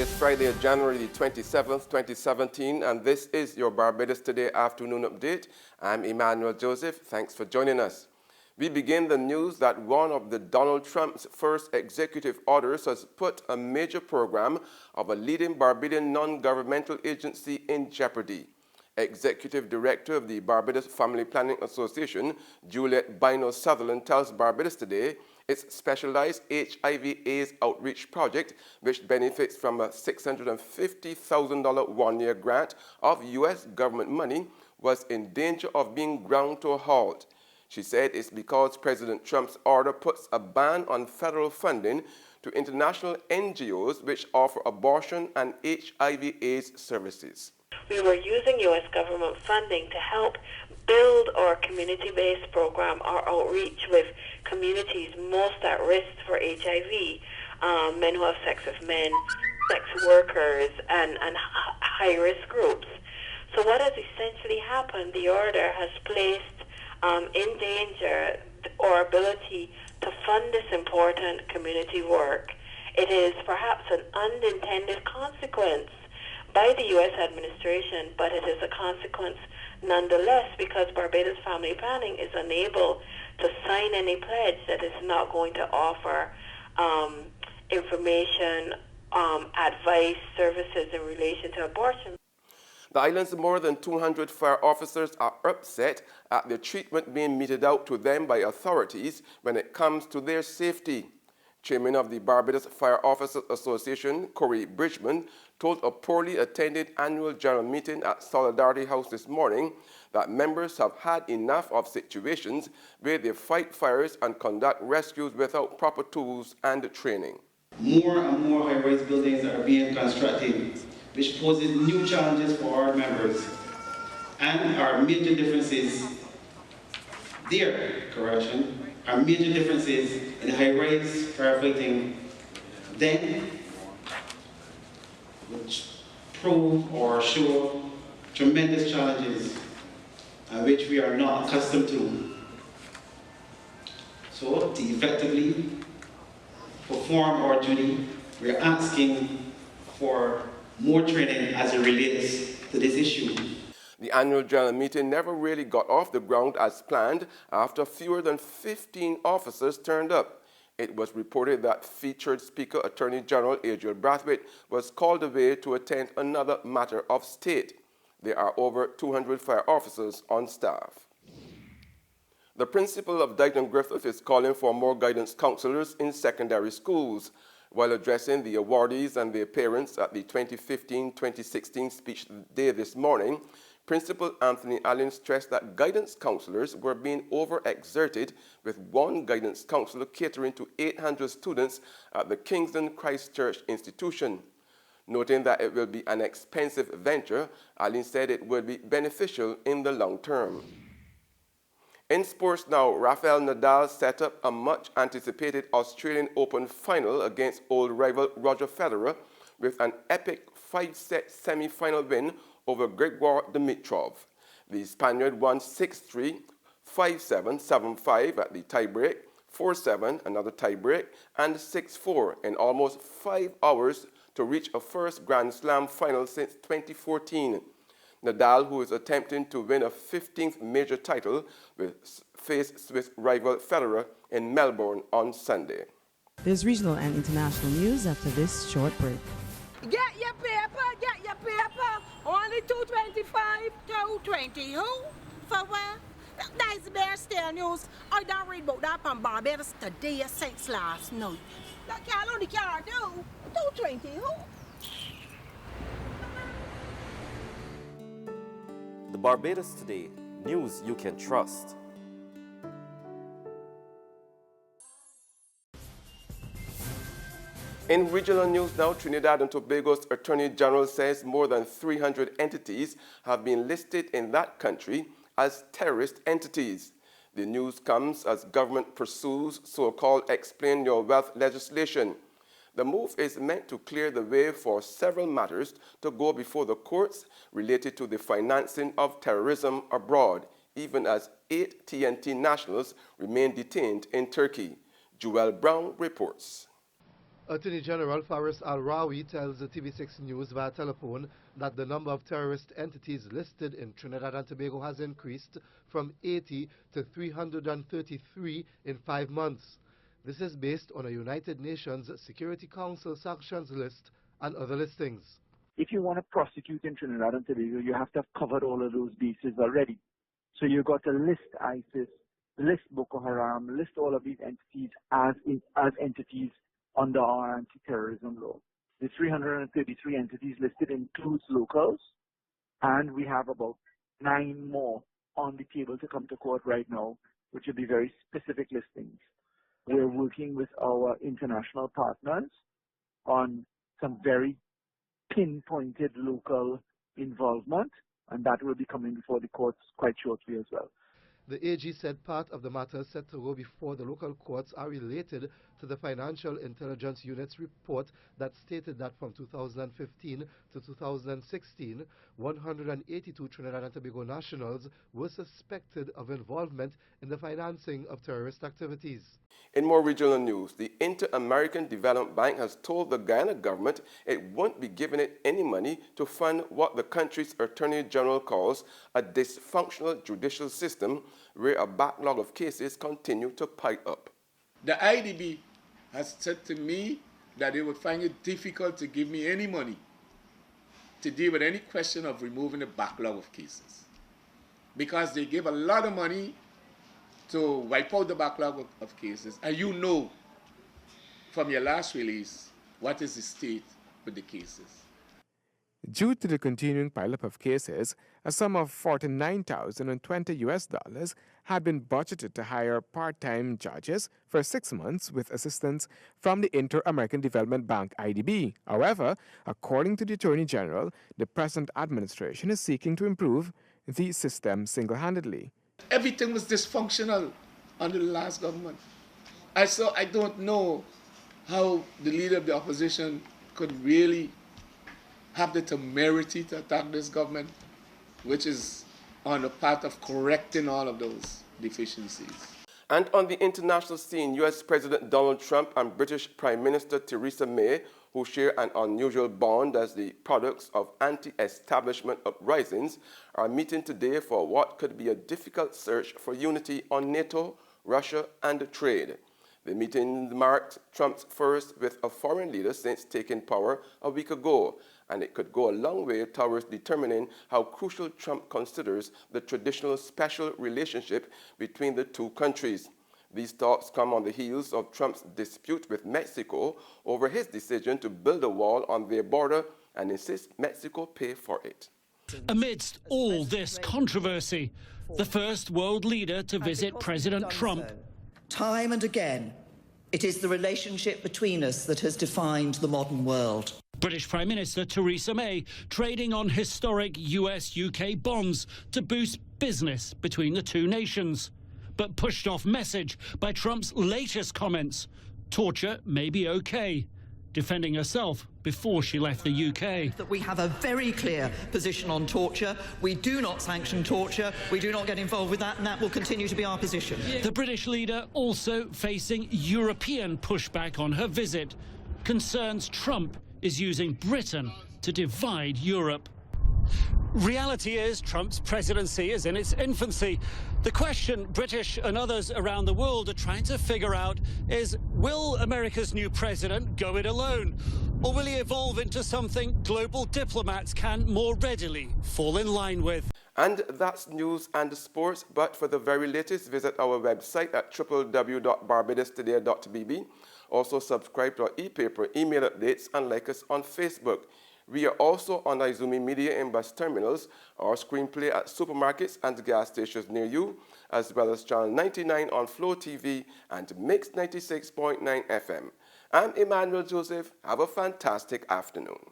It's Friday, January the 27th, 2017, and this is your Barbados Today afternoon update. I'm Emmanuel Joseph. Thanks for joining us. We begin the news that one of the Donald Trump's first executive orders has put a major program of a leading Barbadian non-governmental agency in jeopardy. Executive Director of the Barbados Family Planning Association, Juliet Bino Sutherland, tells Barbados Today its specialized HIV/AIDS outreach project, which benefits from a $650,000 one-year grant of U.S. government money, was in danger of being ground to a halt. She said it's because President Trump's order puts a ban on federal funding to international NGOs which offer abortion and HIV/AIDS services. We were using U.S. government funding to help build our community-based program, our outreach with communities most at risk for HIV, men who have sex with men, sex workers, and high-risk groups. So what has essentially happened, the order has placed in danger our ability to fund this important community work. It is perhaps an unintended consequence by the U.S. administration, but it is a consequence nonetheless because Barbados Family Planning is unable to sign any pledge that is not going to offer information, advice, services in relation to abortion. The island's more than 200 fire officers are upset at the treatment being meted out to them by authorities when it comes to their safety. Chairman of the Barbados Fire Officers Association, Corey Bridgman, told a poorly attended annual general meeting at Solidarity House this morning that members have had enough of situations where they fight fires and conduct rescues without proper tools and training. More and more high-rise buildings are being constructed, which poses new challenges for our members and our major differences are major differences in high-rise firefighting then, which prove or show tremendous challenges which we are not accustomed to. So, to effectively perform our duty, we are asking for more training as it relates to this issue. The annual general meeting never really got off the ground as planned after fewer than 15 officers turned up. It was reported that featured Speaker Attorney General Adriel Brathwaite was called away to attend another matter of state. There are over 200 fire officers on staff. The principal of Dighton Griffith is calling for more guidance counselors in secondary schools. While addressing the awardees and their parents at the 2015-2016 speech day this morning, Principal Anthony Allen stressed that guidance counselors were being overexerted, with one guidance counselor catering to 800 students at the Kingston Christchurch institution. Noting that it will be an expensive venture, Allen said it would be beneficial in the long term. In sports now, Rafael Nadal set up a much-anticipated Australian Open final against old rival Roger Federer with an epic 5-set semi-final win over Grigor Dimitrov. The Spaniard won 6-3, 5-7, 7-5 at the tiebreak, 4-7, another tiebreak, and 6-4 in almost 5 hours to reach a first Grand Slam final since 2014. Nadal, who is attempting to win a 15th major title, will face Swiss rival Federer in Melbourne on Sunday. There's regional and international news after this short break. Get your paper, get your paper. Only $2.25, $2.20. Who? For what? That's the Bear Stare News. I don't read about that from Barbados Today since last night. That can't only can't do. $2.20. Who? The Barbados Today, news you can trust. In regional news now, Trinidad and Tobago's Attorney General says more than 300 entities have been listed in that country as terrorist entities. The news comes as government pursues so-called Explain Your Wealth legislation. The move is meant to clear the way for several matters to go before the courts related to the financing of terrorism abroad, even as 8 TNT nationals remain detained in Turkey. Joel Brown reports. Attorney General Faris Al-Rawi tells the TV6 News via telephone that the number of terrorist entities listed in Trinidad and Tobago has increased from 80 to 333 in 5 months. This is based on a United Nations Security Council sanctions list and other listings. If you want to prosecute in Trinidad and Tobago, you have to have covered all of those bases already. So you've got to list ISIS, list Boko Haram, list all of these entities as entities under our anti-terrorism law. The 333 entities listed includes locals, and we have about 9 more on the table to come to court right now, which will be very specific listings. We're working with our international partners on some very pinpointed local involvement, and that will be coming before the courts quite shortly as well. The AG said part of the matters set to go before the local courts are related to the Financial Intelligence Unit's report that stated that from 2015 to 2016, 182 Trinidad and Tobago nationals were suspected of involvement in the financing of terrorist activities. In more regional news, the Inter-American Development Bank has told the Guyana government it won't be giving it any money to fund what the country's Attorney General calls a dysfunctional judicial system where a backlog of cases continue to pile up. The IDB has said to me that they would find it difficult to give me any money to deal with any question of removing the backlog of cases, because they give a lot of money to wipe out the backlog of cases. And you know from your last release what is the state with the cases. Due to the continuing pileup of cases, a sum of $49,020 had been budgeted to hire part-time judges for 6 months with assistance from the Inter-American Development Bank IDB. However, according to the Attorney General, the present administration is seeking to improve the system single-handedly. Everything was dysfunctional under the last government. I don't know how the leader of the opposition could really have the temerity to attack this government, which is on the path of correcting all of those deficiencies. And on the international scene, U.S. President Donald Trump and British Prime Minister Theresa May, who share an unusual bond as the products of anti-establishment uprisings, are meeting today for what could be a difficult search for unity on NATO, Russia, and trade. The meeting marked Trump's first with a foreign leader since taking power a week ago, and it could go a long way towards determining how crucial Trump considers the traditional special relationship between the two countries. These talks come on the heels of Trump's dispute with Mexico over his decision to build a wall on their border and insist Mexico pay for it. Amidst all this controversy, the first world leader to visit President Trump. Time and again, it is the relationship between us that has defined the modern world. British Prime Minister Theresa May trading on historic US-UK bonds to boost business between the two nations. But pushed off message by Trump's latest comments. Torture may be okay. Defending herself before she left the UK. That we have a very clear position on torture. We do not sanction torture. We do not get involved with that, and that will continue to be our position. The British leader also facing European pushback on her visit. Concerns Trump is using Britain to divide Europe. Reality is Trump's presidency is in its infancy. The question British and others around the world are trying to figure out is, will America's new president go it alone? Or will he evolve into something global diplomats can more readily fall in line with? And that's news and sports, but for the very latest, visit our website at www.barbadostoday.bb. Also subscribe to our e-paper email updates and like us on Facebook. We are also on Izumi Media in bus terminals, our screenplay at supermarkets and gas stations near you, as well as Channel 99 on Flow TV and Mix 96.9 FM. I'm Emmanuel Joseph. Have a fantastic afternoon.